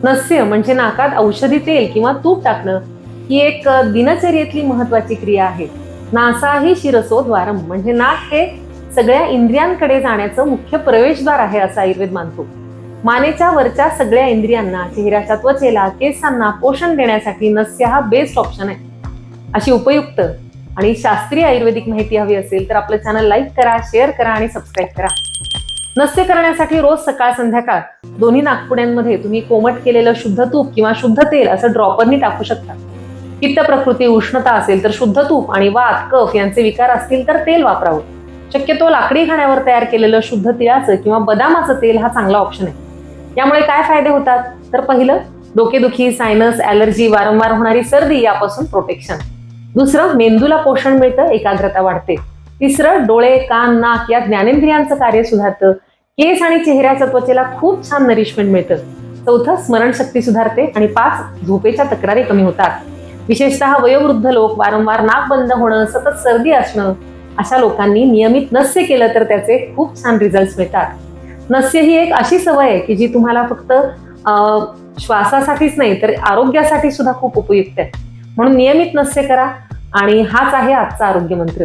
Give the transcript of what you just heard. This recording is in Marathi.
नस्य म्हणजे नाकात औषधी तेल किंवा तूप टाकणं ही एक दिनचर्येतली महत्वाची क्रिया आहे. नासा ही शिरसो द्वारम म्हणजे नाक हे सगळ्या इंद्रियांकडे जाण्याचं मुख्य प्रवेशद्वार आहे असं आयुर्वेद मानतो. मानेच्या वरच्या सगळ्या इंद्रियांना, चेहऱ्याच्या त्वचेला, केसांना पोषण देण्यासाठी नस्य हा बेस्ट ऑप्शन आहे. अशी उपयुक्त आणि शास्त्रीय आयुर्वेदिक माहिती हवी असेल तर आपलं चॅनल लाईक करा, शेअर करा आणि सबस्क्राईब करा. नस्य करण्यासाठी रोज सकाळ संध्याकाळ दोन्ही नाकपुड्यांमध्ये तुम्ही कोमट केलेलं शुद्ध तूप किंवा शुद्ध तेल असं ड्रॉपरनी टाकू शकता. पित्त प्रकृती, उष्णता असेल तर शुद्ध तूप आणि वात, कफ यांचे विकार असतील तर तेल वापरावं. शक्यतो लाकडी घाण्यावर तयार केलेलं शुद्ध तिळाचं किंवा बदामाचं तेल हा चांगला ऑप्शन आहे. यामुळे काय फायदे होतात तर पहिलं, डोकेदुखी, सायनस, ॲलर्जी, वारंवार होणारी सर्दी यापासून प्रोटेक्शन. दुसरं, मेंदूला पोषण मिळतं, एकाग्रता वाढते. तिसरं, डोळे, कान, नाक या ज्ञानेंद्रियांचं कार्य सुधारतं. केस आणि चेहऱ्याच्या त्वचेला खूप छान नरिशमेंट मिळतं. चौथं, स्मरणशक्ती सुधारते. आणि 5, झोपेच्या तक्रारी कमी होतात. विशेषतः वयोवृद्ध लोक, वारंवार नाक बंद होणं, सतत सर्दी असणं अशा लोकांनी नियमित नस्य केलं तर त्याचे खूप छान रिझल्ट मिळतात. नस्य ही एक अशी सवय आहे की जी तुम्हाला फक्त श्वासासाठीच नाही तर आरोग्यासाठी सुद्धा खूप उपयुक्त आहे. म्हणून नियमित नस्य करा आणि हाच आहे आजचा आरोग्य मंत्र.